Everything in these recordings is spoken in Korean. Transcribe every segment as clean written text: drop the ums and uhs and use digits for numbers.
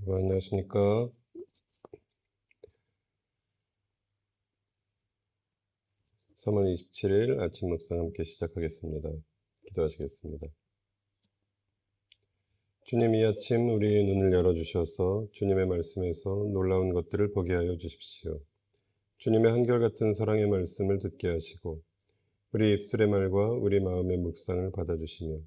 안녕하십니까. 3월 27일 아침 묵상 함께 시작하겠습니다. 기도하시겠습니다. 주님, 이 아침 우리의 눈을 열어주셔서 주님의 말씀에서 놀라운 것들을 보게 하여 주십시오. 주님의 한결같은 사랑의 말씀을 듣게 하시고 우리 입술의 말과 우리 마음의 묵상을 받아주시며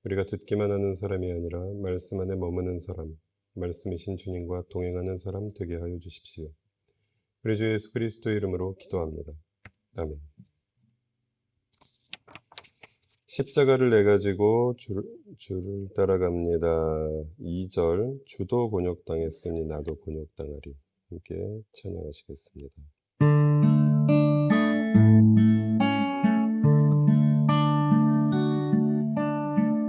우리가 듣기만 하는 사람이 아니라 말씀 안에 머무는 사람, 말씀이신 주님과 동행하는 사람 되게 하여 주십시오. 우리 주 예수 그리스도의 이름으로 기도합니다. 아멘. 십자가를 내가지고 주를 따라갑니다. 2절 주도 곤욕당했으니 나도 곤욕당하리. 함께 찬양하시겠습니다.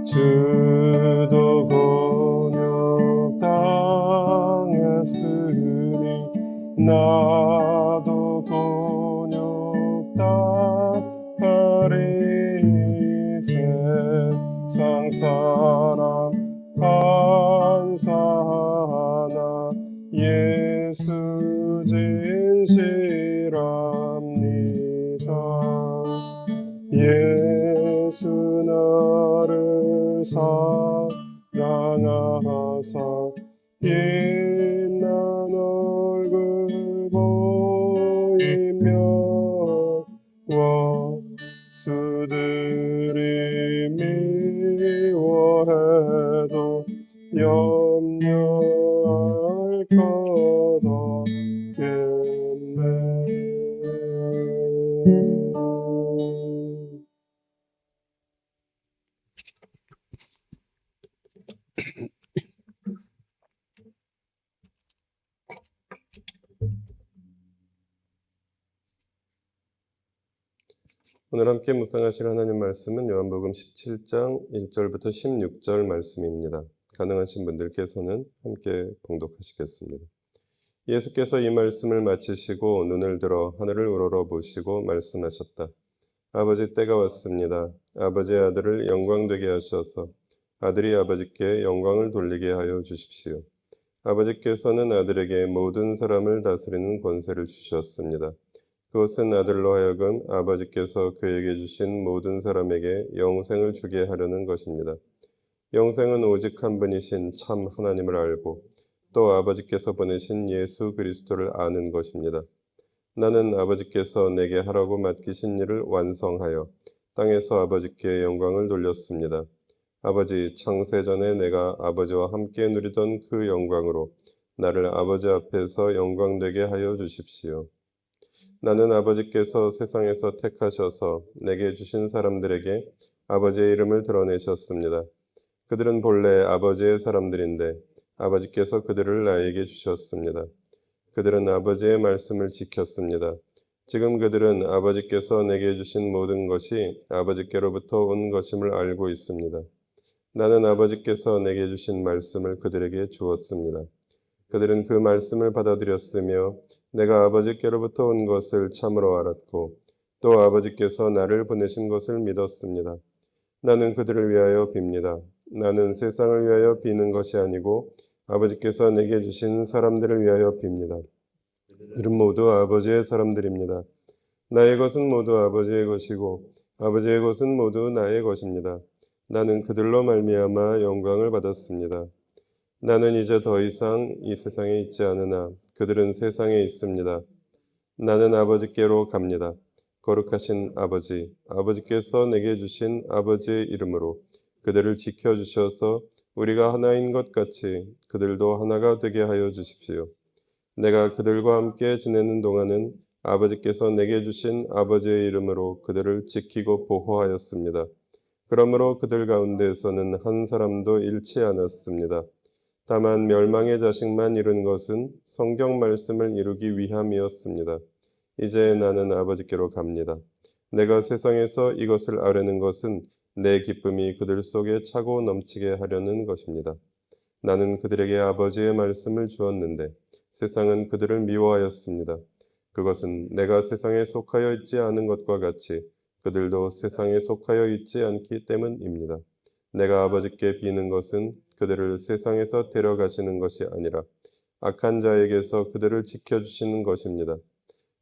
주도 곤욕당했으니 나도 곤욕당하리. 세상 사람 간사하나 예수 진실합니다. 예수 나를 사랑하사 빛난 얼굴 보이며 원수들이 미워해도 염려할 것 없겠네. 오늘 함께 묵상하실 하나님 말씀은 요한복음 17장 1절부터 16절 말씀입니다. 가능하신 분들께서는 함께 봉독하시겠습니다. 예수께서 이 말씀을 마치시고 눈을 들어 하늘을 우러러보시고 말씀하셨다. 아버지, 때가 왔습니다. 아버지의 아들을 영광되게 하셔서 아들이 아버지께 영광을 돌리게 하여 주십시오. 아버지께서는 아들에게 모든 사람을 다스리는 권세를 주셨습니다. 그것은 아들로 하여금 아버지께서 그에게 주신 모든 사람에게 영생을 주게 하려는 것입니다. 영생은 오직 한 분이신 참 하나님을 알고 또 아버지께서 보내신 예수 그리스도를 아는 것입니다. 나는 아버지께서 내게 하라고 맡기신 일을 완성하여 땅에서 아버지께 영광을 돌렸습니다. 아버지, 창세전에 내가 아버지와 함께 누리던 그 영광으로 나를 아버지 앞에서 영광되게 하여 주십시오. 나는 아버지께서 세상에서 택하셔서 내게 주신 사람들에게 아버지의 이름을 드러내셨습니다. 그들은 본래 아버지의 사람들인데 아버지께서 그들을 나에게 주셨습니다. 그들은 아버지의 말씀을 지켰습니다. 지금 그들은 아버지께서 내게 주신 모든 것이 아버지께로부터 온 것임을 알고 있습니다. 나는 아버지께서 내게 주신 말씀을 그들에게 주었습니다. 그들은 그 말씀을 받아들였으며 내가 아버지께로부터 온 것을 참으로 알았고 또 아버지께서 나를 보내신 것을 믿었습니다. 나는 그들을 위하여 빕니다. 나는 세상을 위하여 비는 것이 아니고 아버지께서 내게 주신 사람들을 위하여 빕니다. 그들은 모두 아버지의 사람들입니다. 나의 것은 모두 아버지의 것이고 아버지의 것은 모두 나의 것입니다. 나는 그들로 말미암아 영광을 받았습니다. 나는 이제 더 이상 이 세상에 있지 않으나 그들은 세상에 있습니다. 나는 아버지께로 갑니다. 거룩하신 아버지, 아버지께서 내게 주신 아버지의 이름으로 그들을 지켜주셔서 우리가 하나인 것 같이 그들도 하나가 되게 하여 주십시오. 내가 그들과 함께 지내는 동안은 아버지께서 내게 주신 아버지의 이름으로 그들을 지키고 보호하였습니다. 그러므로 그들 가운데에서는 한 사람도 잃지 않았습니다. 다만 멸망의 자식만 이룬 것은 성경 말씀을 이루기 위함이었습니다. 이제 나는 아버지께로 갑니다. 내가 세상에서 이것을 아뢰는 것은 내 기쁨이 그들 속에 차고 넘치게 하려는 것입니다. 나는 그들에게 아버지의 말씀을 주었는데 세상은 그들을 미워하였습니다. 그것은 내가 세상에 속하여 있지 않은 것과 같이 그들도 세상에 속하여 있지 않기 때문입니다. 내가 아버지께 비는 것은 그들을 세상에서 데려가시는 것이 아니라 악한 자에게서 그들을 지켜주시는 것입니다.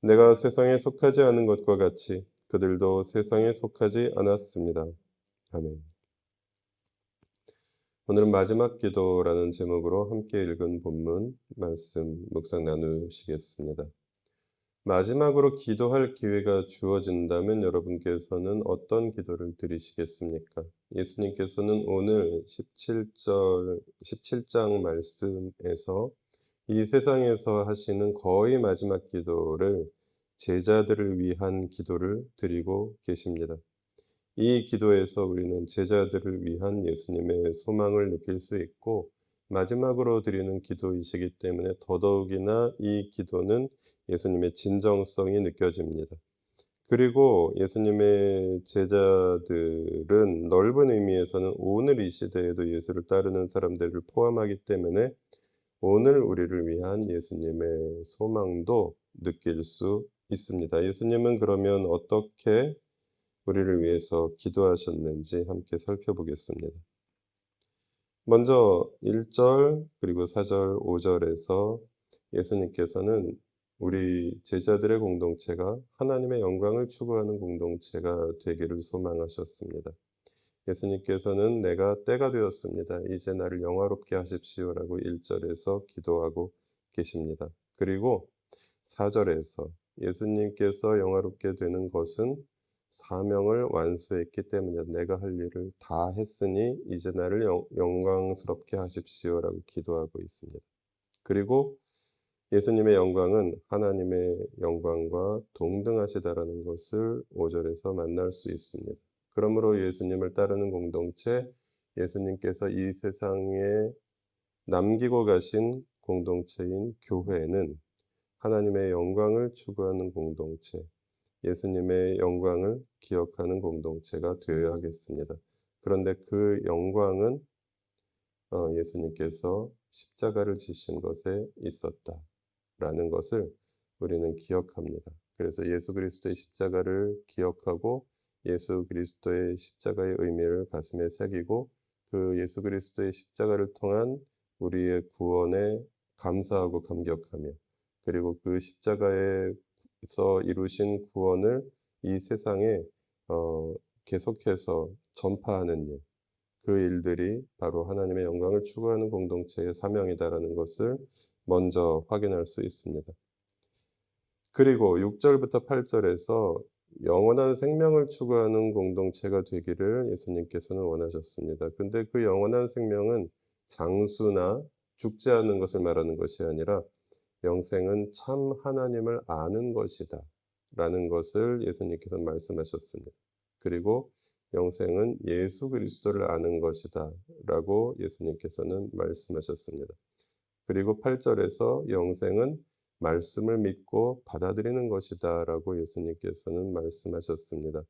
내가 세상에 속하지 않은 것과 같이 그들도 세상에 속하지 않았습니다. 아멘. 오늘은 마지막 기도라는 제목으로 함께 읽은 본문 말씀 묵상 나누시겠습니다. 마지막으로 기도할 기회가 주어진다면 여러분께서는 어떤 기도를 드리시겠습니까? 예수님께서는 오늘 17장 말씀에서 이 세상에서 하시는 거의 마지막 기도를 제자들을 위한 기도를 드리고 계십니다. 이 기도에서 우리는 제자들을 위한 예수님의 소망을 느낄 수 있고 마지막으로 드리는 기도이시기 때문에 더더욱이나 이 기도는 예수님의 진정성이 느껴집니다. 그리고 예수님의 제자들은 넓은 의미에서는 오늘 이 시대에도 예수를 따르는 사람들을 포함하기 때문에 오늘 우리를 위한 예수님의 소망도 느낄 수 있습니다. 예수님은 그러면 어떻게 우리를 위해서 기도하셨는지 함께 살펴보겠습니다. 먼저 1절 그리고 4절, 5절에서 예수님께서는 우리 제자들의 공동체가 하나님의 영광을 추구하는 공동체가 되기를 소망하셨습니다. 예수님께서는 내가 때가 되었습니다. 이제 나를 영화롭게 하십시오라고 1절에서 기도하고 계십니다. 그리고 4절에서 예수님께서 영화롭게 되는 것은 사명을 완수했기 때문이다. 내가 할 일을 다 했으니 이제 나를 영광스럽게 하십시오라고 기도하고 있습니다. 그리고 예수님의 영광은 하나님의 영광과 동등하시다라는 것을 5절에서 만날 수 있습니다. 그러므로 예수님을 따르는 공동체, 예수님께서 이 세상에 남기고 가신 공동체인 교회는 하나님의 영광을 추구하는 공동체, 예수님의 영광을 기억하는 공동체가 되어야 하겠습니다. 그런데 그 영광은 예수님께서 십자가를 지신 것에 있었다라는 것을 우리는 기억합니다. 그래서 예수 그리스도의 십자가를 기억하고 예수 그리스도의 십자가의 의미를 가슴에 새기고 그 예수 그리스도의 십자가를 통한 우리의 구원에 감사하고 감격하며 그리고 그 십자가에서 이루신 구원을 이 세상에 계속해서 전파하는 일, 그 일들이 바로 하나님의 영광을 추구하는 공동체의 사명이다라는 것을 먼저 확인할 수 있습니다. 그리고 6절부터 8절에서 영원한 생명을 추구하는 공동체가 되기를 예수님께서는 원하셨습니다. 근데 그 영원한 생명은 장수나 죽지 않는 것을 말하는 것이 아니라 영생은 참 하나님을 아는 것이다 라는 것을 예수님께서 말씀하셨습니다. 그리고 영생은 예수 그리스도를 아는 것이다 라고 예수님께서는 말씀하셨습니다. 그리고 8절에서 영생은 말씀을 믿고 받아들이는 것이다 라고 예수님께서는 말씀하셨습니다.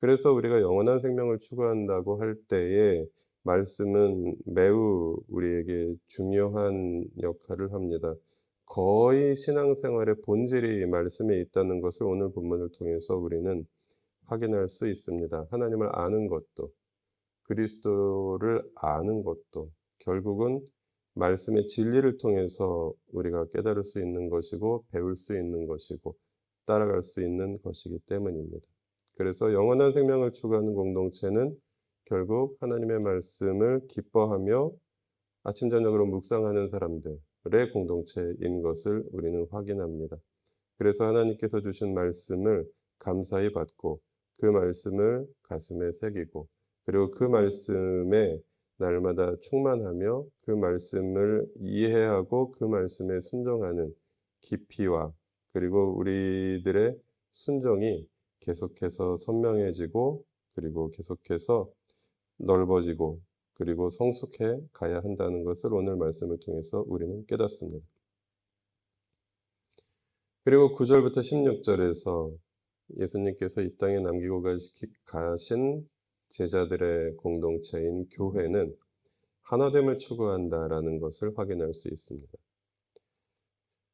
그래서 우리가 영원한 생명을 추구한다고 할 때에 말씀은 매우 우리에게 중요한 역할을 합니다. 거의 신앙생활의 본질이 말씀에 있다는 것을 오늘 본문을 통해서 우리는 확인할 수 있습니다. 하나님을 아는 것도 그리스도를 아는 것도 결국은 말씀의 진리를 통해서 우리가 깨달을 수 있는 것이고 배울 수 있는 것이고 따라갈 수 있는 것이기 때문입니다. 그래서 영원한 생명을 추구하는 공동체는 결국 하나님의 말씀을 기뻐하며 아침 저녁으로 묵상하는 사람들의 공동체인 것을 우리는 확인합니다. 그래서 하나님께서 주신 말씀을 감사히 받고 그 말씀을 가슴에 새기고 그리고 그 말씀에 날마다 충만하며 그 말씀을 이해하고 그 말씀에 순종하는 깊이와 그리고 우리들의 순종이 계속해서 선명해지고 그리고 계속해서 넓어지고 그리고 성숙해 가야 한다는 것을 오늘 말씀을 통해서 우리는 깨닫습니다. 그리고 9절부터 16절에서 예수님께서 이 땅에 남기고 가신 제자들의 공동체인 교회는 하나됨을 추구한다라는 것을 확인할 수 있습니다.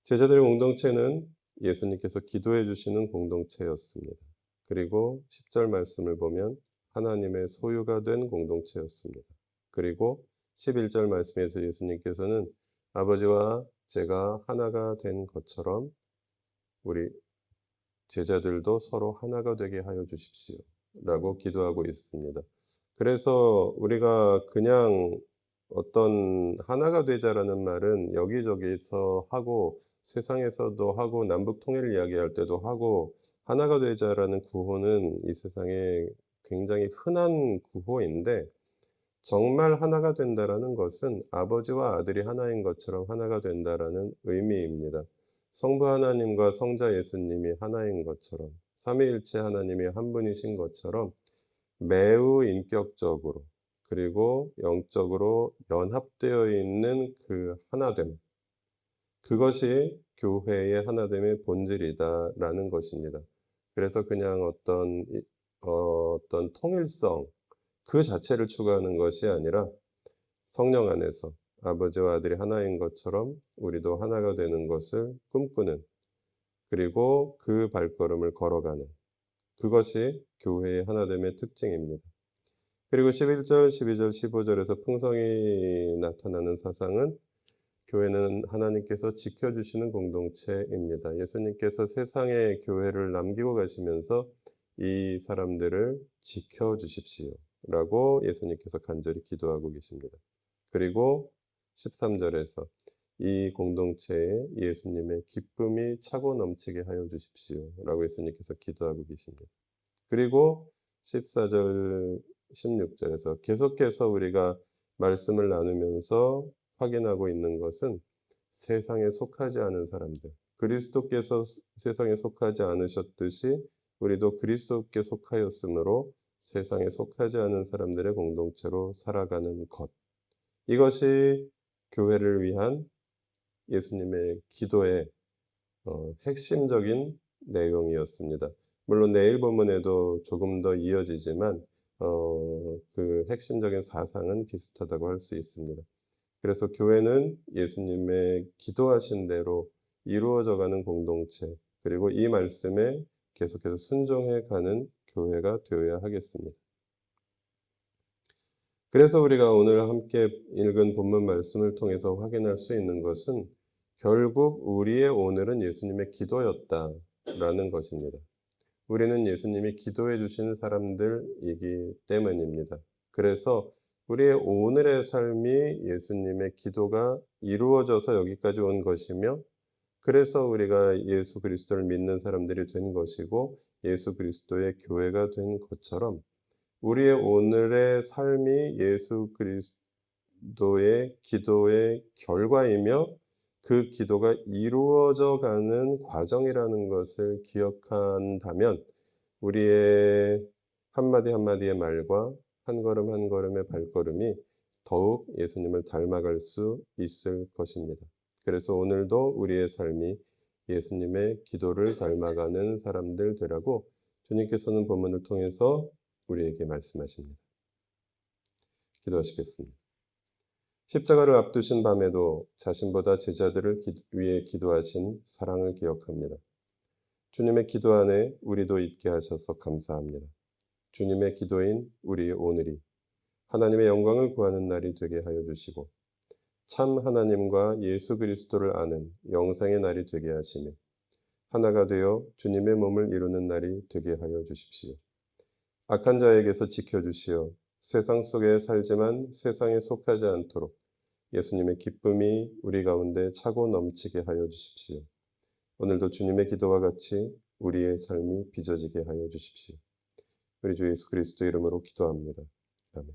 제자들의 공동체는 예수님께서 기도해 주시는 공동체였습니다. 그리고 10절 말씀을 보면 하나님의 소유가 된 공동체였습니다. 그리고 11절 말씀에서 예수님께서는 아버지와 제가 하나가 된 것처럼 우리 제자들도 서로 하나가 되게 하여 주십시오. 라고 기도하고 있습니다. 그래서 우리가 그냥 어떤 하나가 되자라는 말은 여기저기서 하고 세상에서도 하고 남북 통일을 이야기할 때도 하고 하나가 되자라는 구호는 이 세상에 굉장히 흔한 구호인데 정말 하나가 된다라는 것은 아버지와 아들이 하나인 것처럼 하나가 된다라는 의미입니다. 성부 하나님과 성자 예수님이 하나인 것처럼 삼위일체 하나님이 한 분이신 것처럼 매우 인격적으로 그리고 영적으로 연합되어 있는 그 하나됨, 그것이 교회의 하나됨의 본질이다라는 것입니다. 그래서 그냥 어떤 통일성 그 자체를 추구하는 것이 아니라 성령 안에서 아버지와 아들이 하나인 것처럼 우리도 하나가 되는 것을 꿈꾸는, 그리고 그 발걸음을 걸어가는, 그것이 교회의 하나됨의 특징입니다. 그리고 11절, 12절, 15절에서 풍성이 나타나는 사상은 교회는 하나님께서 지켜주시는 공동체입니다. 예수님께서 세상에 교회를 남기고 가시면서 이 사람들을 지켜주십시오 라고 예수님께서 간절히 기도하고 계십니다. 그리고 13절에서 이 공동체에 예수님의 기쁨이 차고 넘치게 하여 주십시오 라고 예수님께서 기도하고 계십니다. 그리고 14절, 16절에서 계속해서 우리가 말씀을 나누면서 확인하고 있는 것은 세상에 속하지 않은 사람들, 그리스도께서 세상에 속하지 않으셨듯이 우리도 그리스도께 속하였으므로 세상에 속하지 않은 사람들의 공동체로 살아가는 것, 이것이 교회를 위한 예수님의 기도의 핵심적인 내용이었습니다. 물론 내일 본문에도 조금 더 이어지지만 그 핵심적인 사상은 비슷하다고 할 수 있습니다. 그래서 교회는 예수님의 기도하신 대로 이루어져가는 공동체, 그리고 이 말씀에 계속해서 순종해 가는 교회가 되어야 하겠습니다. 그래서 우리가 오늘 함께 읽은 본문 말씀을 통해서 확인할 수 있는 것은 결국 우리의 오늘은 예수님의 기도였다라는 것입니다. 우리는 예수님이 기도해 주시는 사람들이기 때문입니다. 그래서 우리의 오늘의 삶이 예수님의 기도가 이루어져서 여기까지 온 것이며, 그래서 우리가 예수 그리스도를 믿는 사람들이 된 것이고 예수 그리스도의 교회가 된 것처럼 우리의 오늘의 삶이 예수 그리스도의 기도의 결과이며 그 기도가 이루어져 가는 과정이라는 것을 기억한다면 우리의 한마디 한마디의 말과 한 걸음 한 걸음의 발걸음이 더욱 예수님을 닮아갈 수 있을 것입니다. 그래서 오늘도 우리의 삶이 예수님의 기도를 닮아가는 사람들 되라고 주님께서는 본문을 통해서 우리에게 말씀하십니다. 기도하시겠습니다. 십자가를 앞두신 밤에도 자신보다 제자들을 위해 기도하신 사랑을 기억합니다. 주님의 기도 안에 우리도 있게 하셔서 감사합니다. 주님의 기도인 우리의 오늘이 하나님의 영광을 구하는 날이 되게 하여 주시고 참 하나님과 예수 그리스도를 아는 영생의 날이 되게 하시며 하나가 되어 주님의 몸을 이루는 날이 되게 하여 주십시오. 악한 자에게서 지켜주시어 세상 속에 살지만 세상에 속하지 않도록 예수님의 기쁨이 우리 가운데 차고 넘치게 하여 주십시오. 오늘도 주님의 기도와 같이 우리의 삶이 빚어지게 하여 주십시오. 우리 주 예수 그리스도 이름으로 기도합니다. 아멘.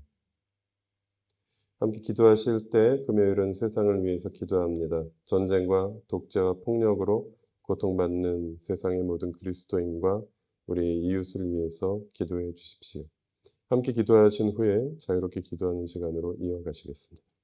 함께 기도하실 때 금요일은 세상을 위해서 기도합니다. 전쟁과 독재와 폭력으로 고통받는 세상의 모든 그리스도인과 우리 이웃을 위해서 기도해 주십시오. 함께 기도하신 후에 자유롭게 기도하는 시간으로 이어가시겠습니다.